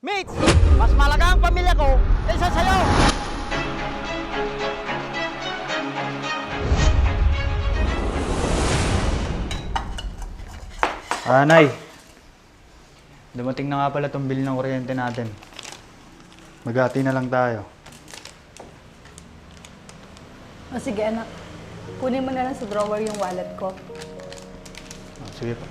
Mates, mas malaga ang pamilya ko kaysa sa'yo! Nay. Dumating na nga pala tong bill ng kuryente natin. Maghati na lang tayo. O sige anak, kunin mo na lang sa drawer yung wallet ko. Sige pa.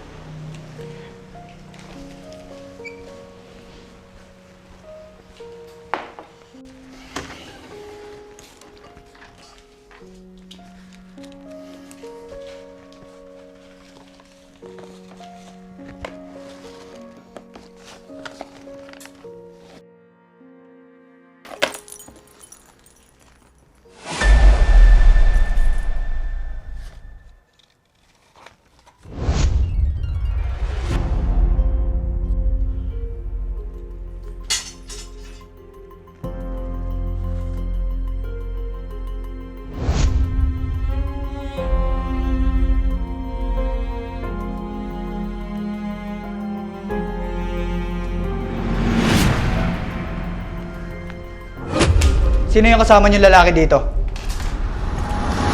Sino yung kasama niyong lalaki dito?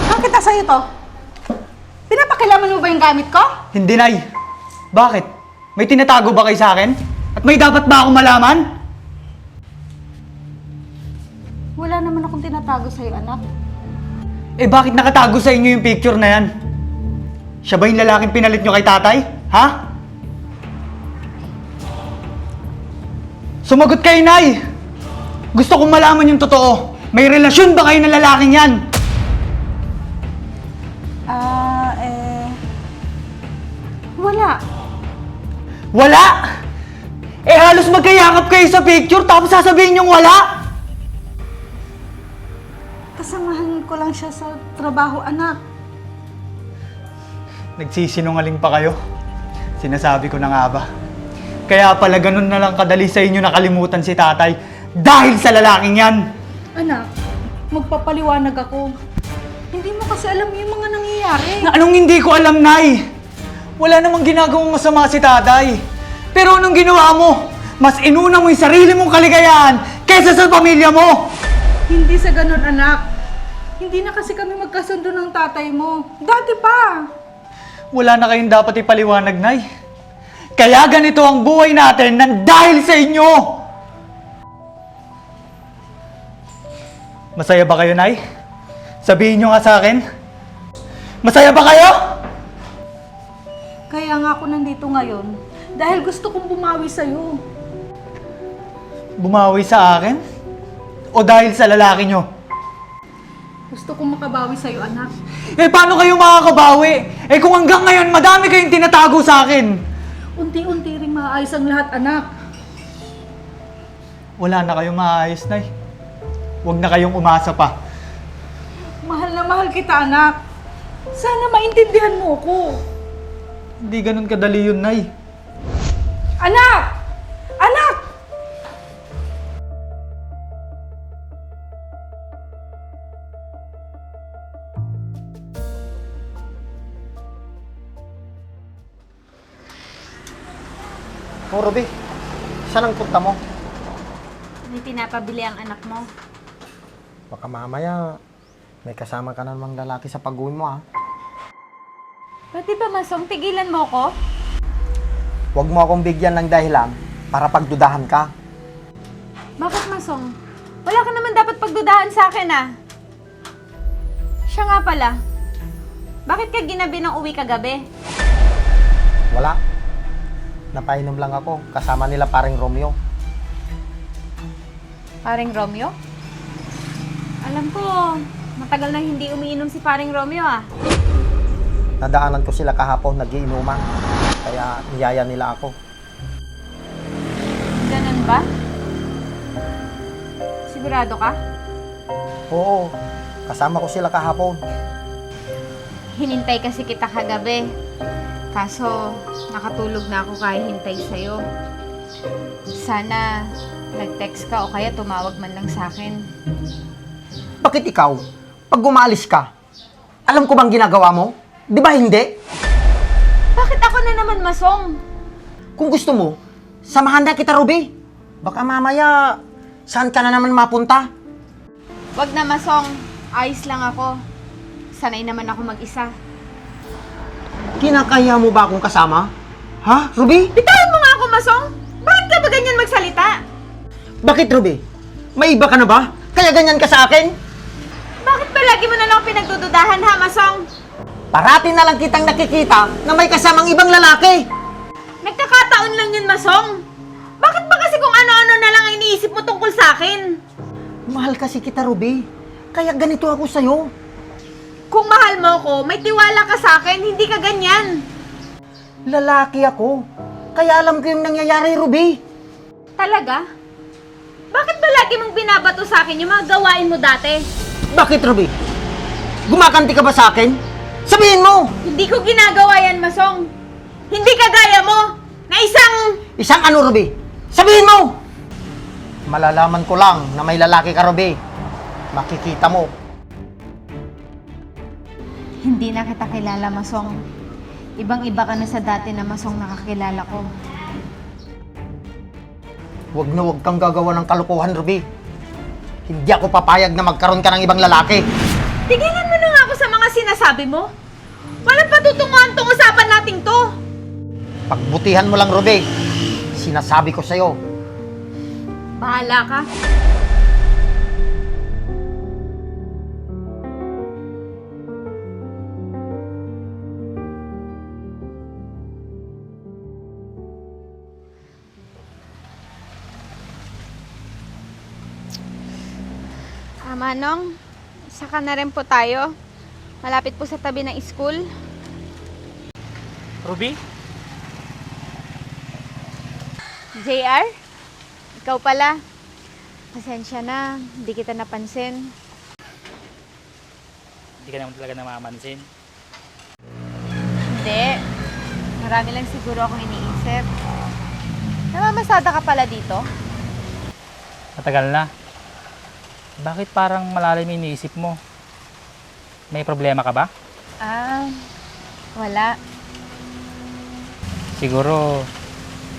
Bakit nasa ito? Pinapakilaman mo ba yung gamit ko? Hindi, Nay. Bakit? May tinatago ba kayo sa akin? At may dapat ba akong malaman? Wala naman akong tinatago sa'yo anak. Eh bakit nakatago sa inyo yung picture na yan? Siya ba yung lalaking pinalit nyo kay tatay? Ha? Sumagot kayo, Nay! Gusto kong malaman yung totoo. May relasyon ba kayo ng lalaking yan? Wala. Wala! Eh halos magkayakap kayo sa picture tapos sasabihin niyong wala? Kasamahan ko lang siya sa trabaho anak. Nagsisinungaling pa kayo? Sinasabi ko na nga ba? Kaya pala ganun na lang kadali sa inyo nakalimutan si tatay dahil sa lalaking yan! Anak, magpapaliwanag ako. Hindi mo kasi alam yung mga nangyayari. Na anong hindi ko alam, Nay? Wala namang ginagawang masama si tatay. Pero anong ginawa mo? Mas inuna mo yung sarili mong kaligayahan kaysa sa pamilya mo! Hindi sa ganun anak. Hindi na kasi kami magkasundo ng tatay mo. Dati pa. Wala na kayong dapat ipaliwanag, Nay. Kaya ganito ang buhay natin nang dahil sa inyo! Masaya ba kayo, Nay? Sabihin nyo nga sa akin. Masaya ba kayo? Kaya nga ako nandito ngayon. Dahil gusto kong bumawi sa'yo. Bumawi sa akin? O dahil sa lalaki nyo? Gusto kong makabawi sa'yo, anak. Eh, paano kayo makakabawi? Eh, kung hanggang ngayon, madami kayong tinatago sa akin. Unti-unti rin maayos ang lahat, anak. Wala na kayong maayos, Nay. Huwag na kayong umasa pa. Mahal na mahal kita, anak. Sana maintindihan mo ko. Hindi ganun kadali yun, Nay. Anak! Anak! Oh, Ruby, saan ang punta mo? May pinapabili ang anak mo. Baka mamaya may kasama ka na namang lalaki sa pag-uwi mo, ha? Pwede ba, Masong, tigilan mo ko? Huwag mo akong bigyan ng dahilan para pagdudahan ka. Bakit, Masong? Wala ka naman dapat pagdudahan sa akin, ah. Siya nga pala. Bakit ka ginabi ng uwi kagabi? Wala. Napainom lang ako kasama nila paring Romeo. Paring Romeo? Alam ko, matagal na hindi umiinom si Paring Romeo, ah. Nadaanan ko sila kahapon nagiinuman. Kaya niyaya nila ako. Ganun ba? Sigurado ka? Oo, kasama ko sila kahapon. Hinintay kasi kita kagabi. Kaso, nakatulog na ako kaya hintay sa'yo. Sana, nag-text ka o kaya tumawag man lang sa akin. Bakit ikaw, pag umalis ka, alam ko bang ginagawa mo? Di ba hindi? Bakit ako na naman, Masong? Kung gusto mo, samahan na kita, Ruby. Baka mamaya, saan ka na naman mapunta? Wag na, Masong. Ayos lang ako. Sanay naman ako mag-isa. Kinakaya mo ba akong kasama? Ha, Ruby? Bitawan mo nga ako, Masong! Bakit ka ba ganyan magsalita? Bakit, Ruby? May iba ka na ba? Kaya ganyan ka sa akin? Bakit ba lagi mo na lang pinagdududahan, ha, Masong? Parati na lang kitang nakikita na may kasamang ibang lalaki. Nagkakataon lang yun, Masong. Bakit ba kasi kung ano-ano na lang ang iniisip mo tungkol sa akin? Mahal kasi kita, Ruby. Kaya ganito ako sa'yo. Kung mahal mo ko, may tiwala ka sa akin, hindi ka ganyan. Lalaki ako. Kaya alam ko yung nangyayari, Ruby. Talaga? Bakit ba lagi mong binabato sa akin yung mga gawain mo dati? Bakit, Ruby? Gumaganti ka ba sa akin? Sabihin mo! Hindi ko ginagawa yan, Masong. Hindi kagaya mo, na isang... Isang ano, Ruby? Sabihin mo! Malalaman ko lang na may lalaki ka, Ruby. Makikita mo. Hindi na kita kilala, Masong. Ibang-iba ka na sa dati na Masong nakakilala ko. Huwag na huwag kang gagawa ng kalokohan, Ruby. Hindi ako papayag na magkaroon ka ng ibang lalaki. Tigilan mo na nga ako sa mga sinasabi mo. Walang patutunguhan tong usapan nating to. Pagbutihan mo lang, Ruby. Sinasabi ko sa'yo. Bahala ka. Manong, saka na rin po tayo. Malapit po sa tabi ng school. Ruby? JR? Ikaw pala. Pasensya na, hindi kita napansin. Hindi ka naman talaga namamansin. Hindi. Marami lang siguro akong iniisip. Namamasada ka pala dito? Matagal na. Bakit parang malalim yung iniisip mo? May problema ka ba? Wala. Siguro,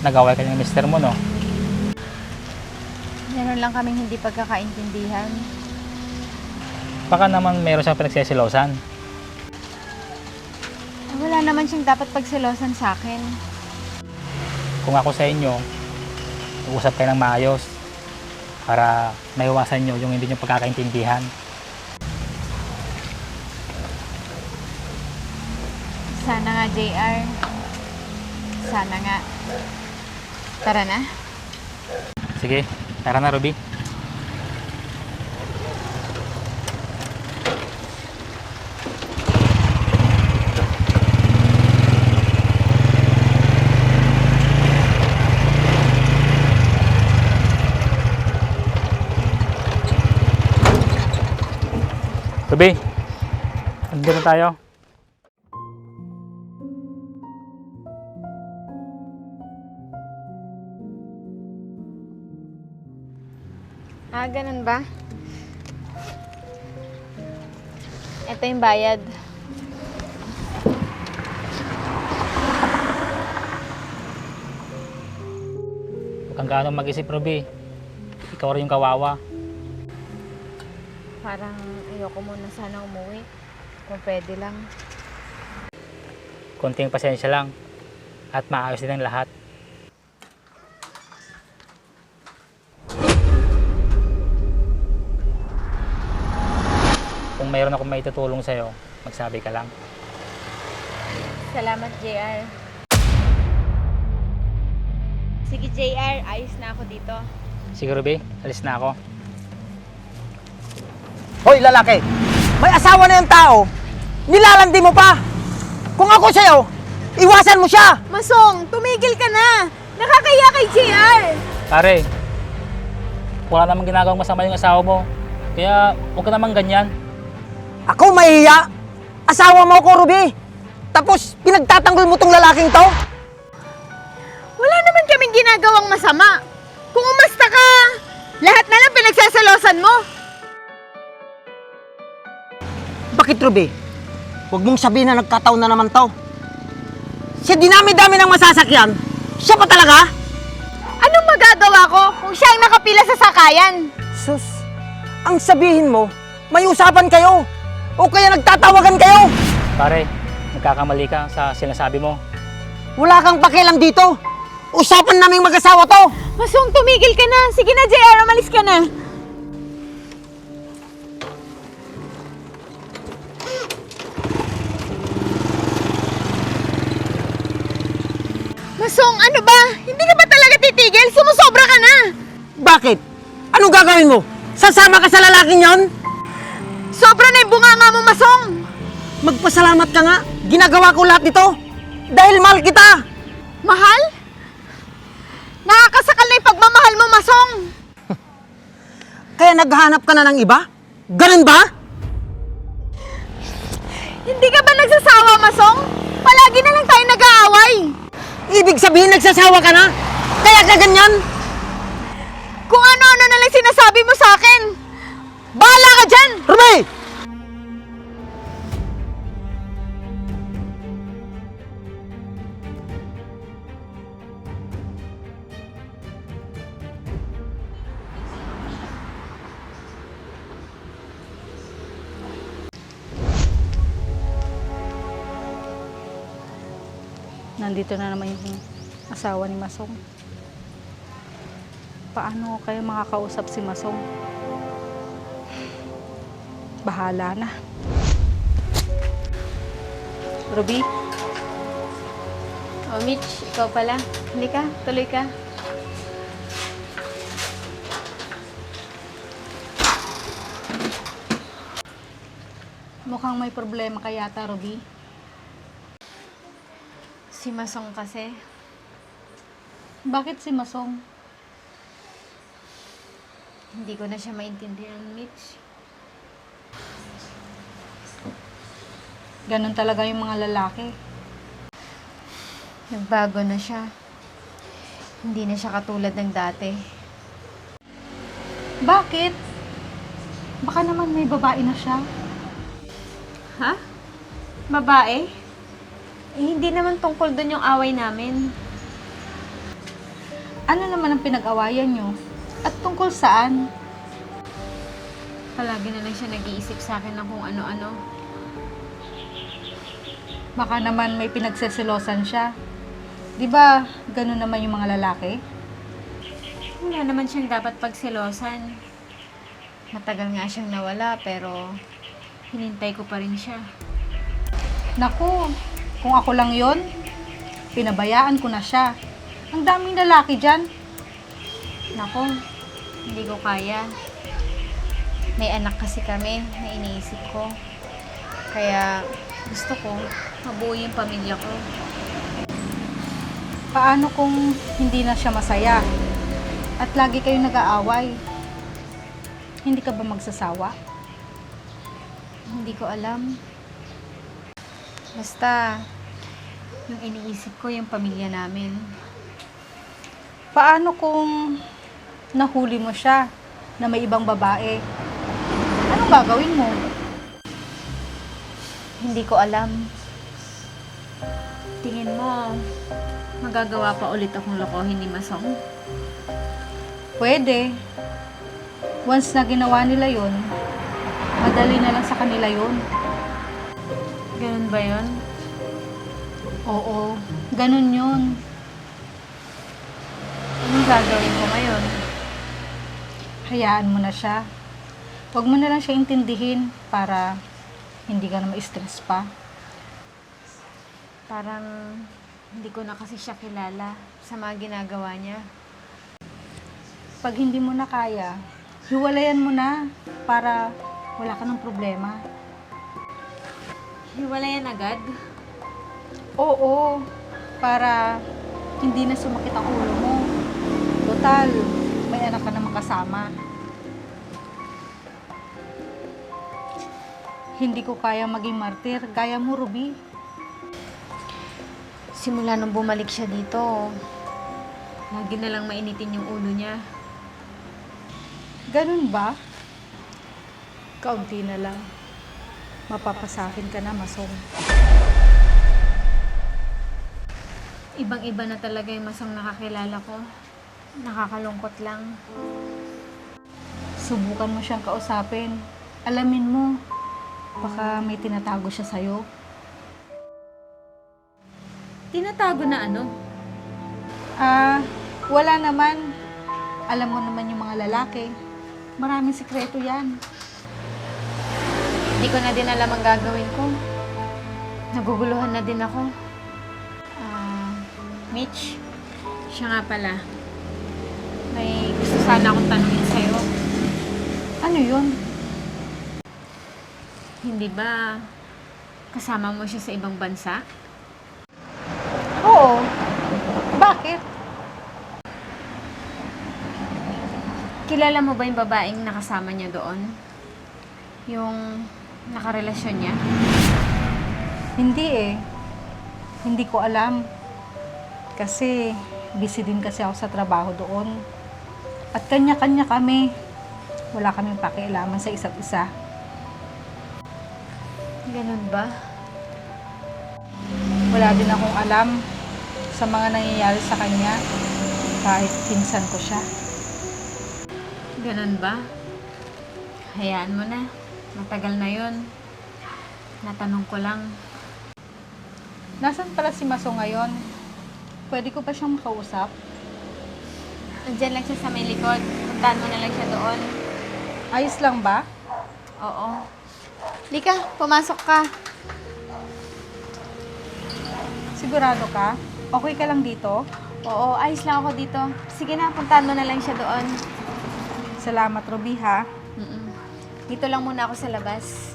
nag-away ka ng mister mo, no? Meron lang kaming hindi pagkakaintindihan. Baka naman meron siyang pinagsisilosan. Wala naman siyang dapat pagselosan sa akin. Kung ako sa inyo, uusap kayo ng maayos para maiwasan nyo yung hindi nyo pagkakaintindihan. Sana nga, JR. Sana nga. Tara na. Sige, tara na, Ruby. Ruby, andito na tayo. Ganun ba? Ito yung bayad. Huwag kang gaano mag-isip, Ruby. Ikaw rin yung kawawa. Parang ayoko muna sana umuwi. Kung pwede lang. Konting pasensya lang at maayos din ang lahat. Kung mayroon akong maitutulong sa'yo, magsabi ka lang. Salamat, JR. Sige, JR. Ayos na ako dito. Sige, Ruby, alis na ako. Hoy, lalaki! May asawa na yung tao! Nilalandi mo pa! Kung ako sa'yo, iwasan mo siya! Masong, tumigil ka na! Nakakaya kay JR! Pare, wala namang ginagawang masama yung asawa mo. Kaya huwag ka namang ganyan. Ako mahihiya! Asawa mo ko, Ruby! Tapos, pinagtatanggol mo tong lalaking to? Wala naman kaming ginagawang masama. Kung umasta ka, lahat na lang pinagsasalosan mo. Bakit, Ruby? Huwag mong sabihin na nagkataon na naman to. Sa dinami-dami ng masasakyan, siya pa talaga? Anong magagawa ko kung siya ang nakapila sa sakayan? Sus, ang sabihin mo, may usapan kayo. O kaya nagtatawagan kayo. Pare, nagkakamali ka sa sinasabi mo. Wala kang pakialam dito. Usapan naming mag-asawa to. Masong, tumigil ka na. Sige na, JR, umalis ka na. Masong, ano ba? Hindi ka ba talaga titigil? Sumusobra ka na. Bakit? Anong gagawin mo? Sasama ka sa lalaking yon? Sobra na yung bunganga mo, Masong. Magpasalamat ka nga. Ginagawa ko lahat ito. Dahil mahal kita. Mahal? Nakakasakal na yung pagmamahal mo, Masong. Kaya naghahanap ka na ng iba? Ganun ba? Hindi ka ba nagsasawa, Masong? Palagi na lang tayo nag-aaway. Ibig sabihin nagsasawa ka na? Kaya ka ganyan? Kung ano-ano na lang sinasabi mo sa akin. Bahala ka dyan! Ruby! Nandito na naman yung asawa ni Masong. Paano ko kaya makakausap si Masong? Bahala na. Ruby, Oh, Mitch, ikaw pala. Halika, tuloy ka. mukhang may problema ka yata, Ruby. Si Masong kasi. Bakit si Masong? Hindi ko na siya maintindihan, Mitch. Ganon talaga yung mga lalaki. Nagbago na siya. Hindi na siya katulad ng dati. Bakit? Baka naman may babae na siya. Ha? Babae? Eh, hindi naman tungkol doon yung away namin. Ano naman ang pinag-awayan nyo? At tungkol saan? Palagi na lang siya nag-iisip sa akin ng kung ano-ano. Baka naman may pinagseselosan siya. Di ba, ganun naman yung mga lalaki? Wala naman siyang dapat pagselosan. Matagal nga siyang nawala, pero hinintay ko pa rin siya. Naku, kung ako lang yon, pinabayaan ko na siya. Ang daming lalaki dyan. Nako, hindi ko kaya. May anak kasi kami na iniisip ko. Kaya gusto ko mabuo yung pamilya ko. Paano kung hindi na siya masaya? At lagi kayong nag-aaway? Hindi ka ba magsasawa? Hindi ko alam. Basta, yung iniisip ko yung pamilya namin. Paano kung nahuli mo siya na may ibang babae? Anong gagawin mo? Hindi ko alam. Tingin mo, magagawa pa ulit akong lokohin ni Masong? Pwede. Once na ginawa nila yon, madali na lang sa kanila yon. Ganun ba yun? Oo, ganun yun. Anong gagawin ko ngayon? Hayaan mo na siya. Huwag mo na lang siya intindihin para hindi ka na ma-stress pa. Parang hindi ko na kasi siya kilala sa mga ginagawa niya. Pag hindi mo na kaya, hiwalayan mo na para wala ka ng problema. Hiwalayan agad? Oo, para hindi na sumakit ang ulo mo. Total, may anak ka namang kasama. Hindi ko kaya maging martir, gaya mo, Ruby. Simula nung bumalik siya dito, lagi na lang mainitin yung ulo niya. Ganun ba? Kaunti na lang. Mapapasakin ka na, Masong. Ibang-iba na talaga yung Masong nakakilala ko. Nakakalungkot lang. Subukan mo siyang kausapin. Alamin mo, baka may tinatago siya sa'yo. Tinatago na ano? Wala naman. Alam mo naman yung mga lalaki. Maraming sikreto yan. Hindi ko na din alam ang gagawin ko. Naguguluhan na din ako. Mitch, siya nga pala. May gusto sana akong tanungin sa'yo. Ano yun? Hindi ba kasama mo siya sa ibang bansa? Oo. Bakit? Kilala mo ba yung babaeng nakasama niya doon? Yung nakarelasyon niya? Hindi eh. Hindi ko alam. Kasi busy din kasi ako sa trabaho doon. At kanya-kanya kami. Wala kaming pakialaman sa isa't isa. Ganun ba? Wala din akong alam sa mga nangyayari sa kanya. Kahit pinsan ko siya. Ganun ba? Hayaan mo na. Matagal na yun. Natanong ko lang. Nasaan pala si Maso ngayon? Pwede ko pa siyang makausap? Nandiyan lang siya sa may likod. Puntahan mo na lang siya doon. Ayos lang ba? Oo. Lika, pumasok ka. Sigurado ka? Okay ka lang dito? Oo, ayos lang ako dito. Sige na, puntahan mo na lang siya doon. Salamat, Ruby, ha? Dito lang muna ako sa labas.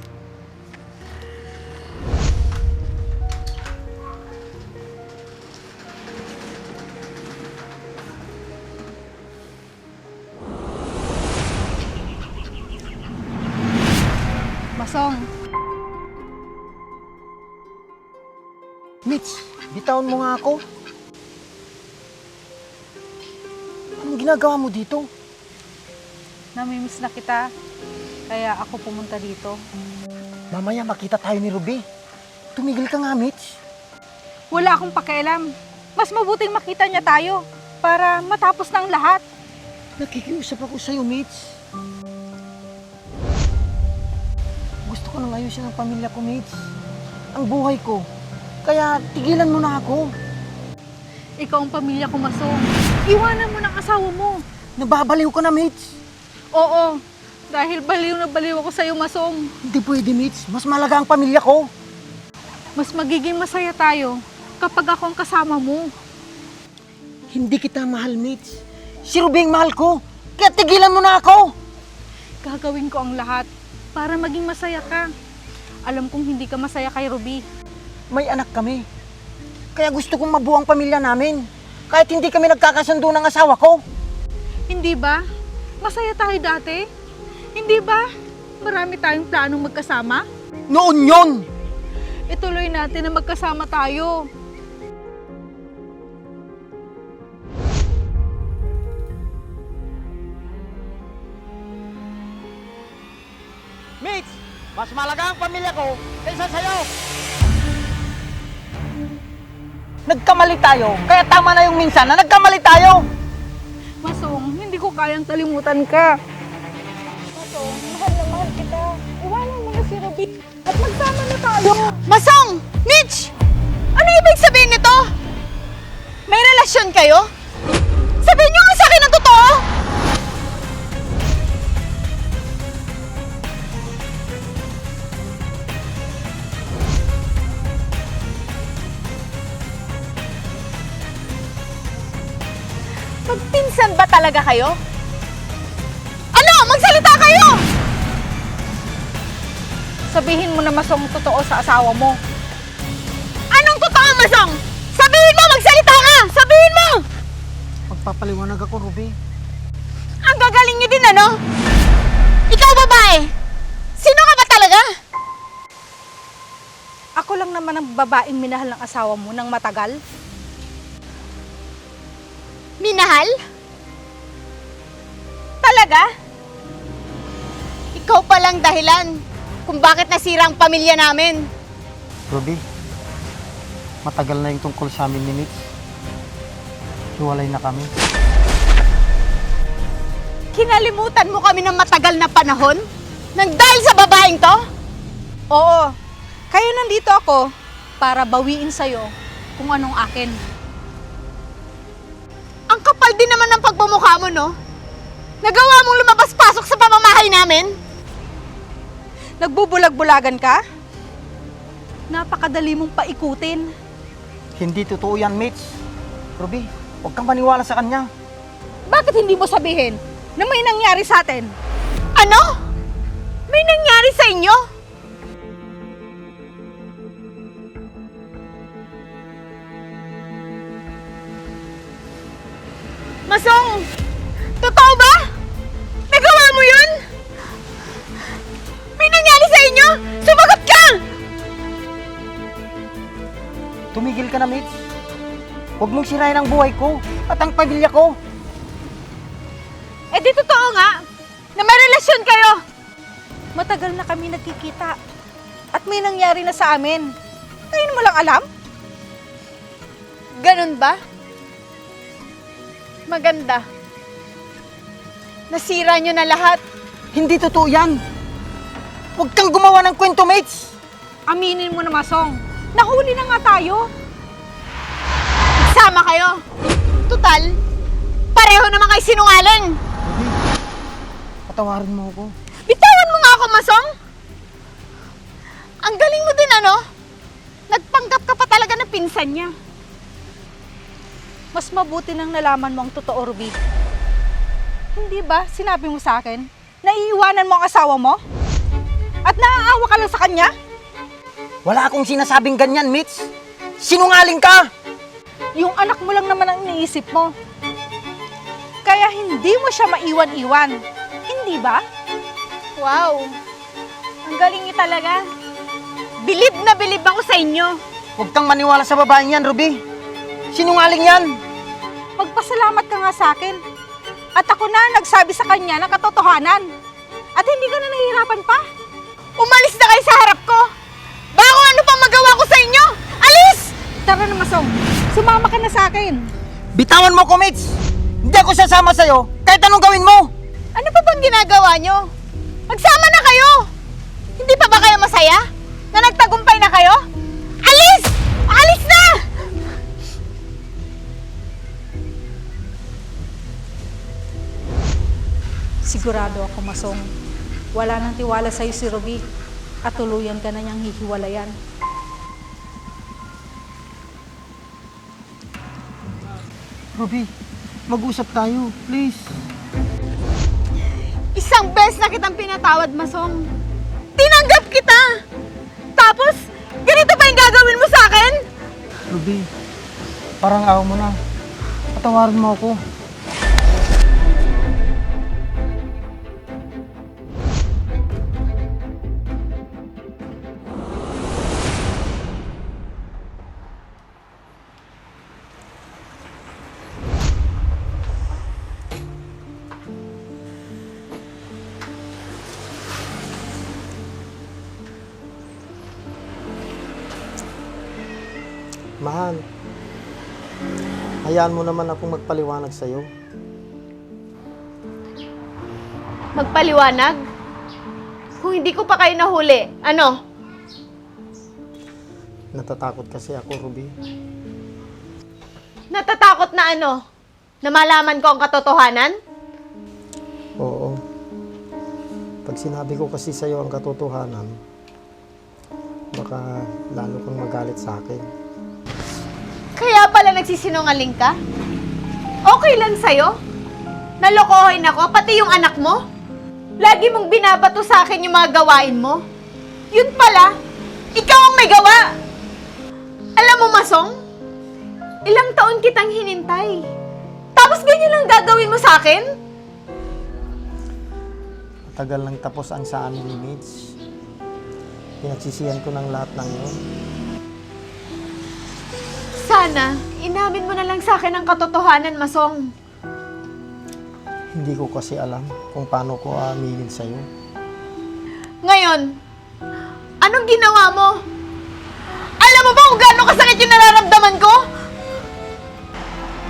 Masong, Mitch, bitawan mo nga ako. Anong ginagawa mo dito? namimiss na kita. Kaya ako pumunta dito. Mamaya makita tayo ni Ruby. Tumigil ka nga, Mitch. Wala akong pakialam. Mas mabuting makita niya tayo para matapos ng lahat. Nakikiusap ako sa'yo, Mitch. Gusto ko nang ayusin ang pamilya ko, Mitch. Ang buhay ko. Kaya tigilan mo na ako. Ikaw ang pamilya ko, Masong. Iwanan mo ng asawa mo. Nababaliw ka na, Mitch. Oo, dahil baliw na baliw ako sa'yo, Masong. Hindi pwede, Mitch. Mas malaga ang pamilya ko. Mas magiging masaya tayo kapag ako ang kasama mo. Hindi kita mahal, Mitch. Si Ruby ang mahal ko. Kaya tigilan mo na ako. Gagawin ko ang lahat para maging masaya ka. Alam kong hindi ka masaya kay Ruby. May anak kami. Kaya gusto kong mabuo ang pamilya namin. Kahit hindi kami nagkakasundo ng asawa ko. Hindi ba? Masaya tayo dati. Hindi ba? Marami tayong planong magkasama. Noon yon. Ituloy natin na magkasama tayo. Mitch, mas malaga ang pamilya ko kaysa sa'yo. Nagkamali tayo. Kaya tama na yung minsan na nagkamali tayo. Masong, hindi ko kayang kalimutan ka. Masong, mahal na mahal kita. Iwanan mo na si Ruby at magsama na tayo. Masong! Mitch! Ano ibig sabihin nito? May relasyon kayo? Sabihin niyo nga sa akin ang totoo! Magpinsan ba talaga kayo? Ano? Magsalita kayo! Sabihin mo na Masong totoo sa asawa mo. Anong totoo, Masong? Sabihin mo! Magsalita ka! Sabihin mo! Magpapaliwanag ako, Ruby. Ang gagaling niyo din, ano? Ikaw, babae! Sino ka ba talaga? Ako lang naman ang babaeng minahal ng asawa mo ng matagal. Minahal? Talaga? Ikaw palang dahilan kung bakit nasira ang pamilya namin. Ruby, matagal na yung tungkol sa amin ni Mitch. Hiwalay na kami. Kinalimutan mo kami ng matagal na panahon? Nang dahil sa babaeng to? Oo, kaya nandito ako para bawiin sa'yo kung anong akin. Ang kapal din naman ng pagmumukha mo, no? Nagawa mong lumabas-pasok sa pamamahay namin? Nagbubulag-bulagan ka? Napakadali mong paikutin. Hindi totoo yan, Mitch. Ruby, huwag kang maniwala sa kanya. Bakit hindi mo sabihin na may nangyari sa atin? Ano? May nangyari sa inyo? Masong! Totoo ba? Nagawa mo yun? May nangyari sa inyo? Sumagot ka! Tumigil ka na, Mitch. Huwag mong sirain ang buhay ko at ang pamilya ko. Eh di totoo nga na may relasyon kayo. Matagal na kami nagkikita at may nangyari na sa amin. Ngayon mo lang alam? Ganun ba? Maganda. Nasira nyo na lahat. Hindi totoo yan. Huwag kang gumawa ng kwento, Mitch. Aminin mo na, Masong. Nahuli na nga tayo. Sama kayo. Tutal, pareho naman kayo sinungaling. Patawarin mo ako. Bitawan mo nga ako, Masong. Ang galing mo din, ano? Nagpanggap ka pa talaga na pinsan niya. Mas mabuti nang nalaman mo ang totoo, Ruby. Hindi ba sinabi mo sa akin na iiwanan mo ang asawa mo? At naaawa ka lang sa kanya? Wala akong sinasabing ganyan, Mitch. Sinungaling ka! Yung anak mo lang naman ang iniisip mo. Kaya hindi mo siya maiwan-iwan. Hindi ba? Wow. Ang galing niyo talaga. Bilib na bilib ako sa inyo. Huwag kang maniwala sa babaeng yan, Ruby. Sinungaling yan. Magpasalamat ka nga sa akin. At ako na nagsabi sa kanya ng katotohanan. At hindi ka na nahihirapan pa. Umalis na kayo sa harap ko. Baka ano pang magawa ko sa inyo. Alis! Tara na, Masong. Sumama ka na sa akin. Bitawan mo ko, Mitch. Hindi ako sasama sa'yo kahit anong gawin mo. Ano pa bang ginagawa nyo? Magsama na kayo! Hindi pa ba kayo masaya? Na nagtagumpay na kayo? Alis! Alis na! Sigurado ako, Masong. Wala nang tiwala sa'yo si Ruby. At tuluyan ka na niyang hihiwalayan. Ruby, mag-usap tayo, please. Isang beses na kitang pinatawad, Masong. Tinanggap kita! Tapos, ganito pa yung gagawin mo sa akin? Ruby, parang ayaw mo na. Patawarin mo ako. Mahal, hayaan mo naman akong magpaliwanag sa'yo. Magpaliwanag? Kung hindi ko pa kayo nahuli, ano? Natatakot kasi ako, Ruby. Natatakot na ano? Na malaman ko ang katotohanan? Oo. Pag sinabi ko kasi sa'yo ang katotohanan, baka lalo kang magalit sa akin. Kaya pala nagsisinungaling ka? Okay lang sa'yo? Nalokohin ako, pati yung anak mo? Lagi mong binabato sa akin yung mga gawain mo? Yun pala, ikaw ang may gawa! Alam mo, Masong, ilang taon kitang hinintay. Tapos ganyan lang gagawin mo sa akin? Matagal nang tapos ang sa amin ni Mitch. Pinagsisihan ko ng lahat ng yun. Sana, inamin mo na lang sa akin ang katotohanan, Masong. Hindi ko kasi alam kung paano ko aaminin sa'yo. Ngayon, anong ginawa mo? Alam mo ba kung gaano kasakit yung nararamdaman ko?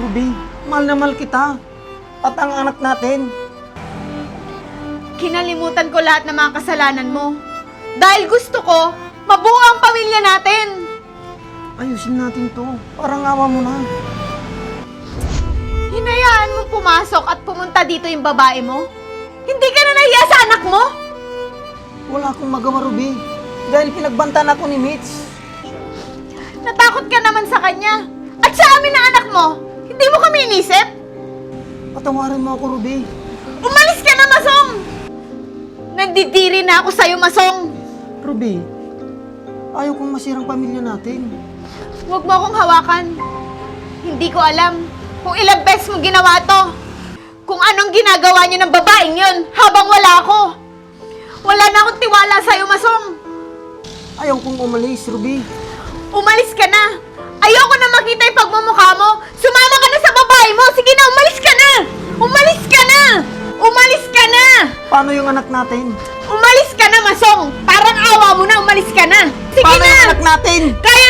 Ruby, mahal na mahal kita. At ang anak natin. Kinalimutan ko lahat ng mga kasalanan mo. Dahil gusto ko, mabuo ang pamilya natin. Ayusin natin to. Parang awa mo na. Hinayaan mo pumasok at pumunta dito yung babae mo? Hindi ka na nahiya sa anak mo? Wala akong magawa, Ruby. Dahil pinagbantan ako ni Mitch. Natakot ka naman sa kanya. At sa amin na anak mo, hindi mo kami inisip? Patawarin mo ako, Ruby. Umalis ka na, Masong! Nagdidiri na ako sa'yo, Masong! Ruby, ayaw kong masirang pamilya natin. Huwag mo akong hawakan. Hindi ko alam kung ilang beses mo ginawa to. Kung anong ginagawa niyo ng babaeng yun habang wala ako. Wala na akong tiwala sa'yo, Masong. Ayaw kong umalis, Ruby. Umalis ka na. Ayoko na makita yung pagmumukha mo. Sumama ka na sa babae mo. Sige na, umalis ka na. Umalis ka na. Umalis ka na. Paano yung anak natin? Umalis ka na, Masong. Parang awa mo na, umalis ka na. Sige Paano na. yung anak natin? Kaya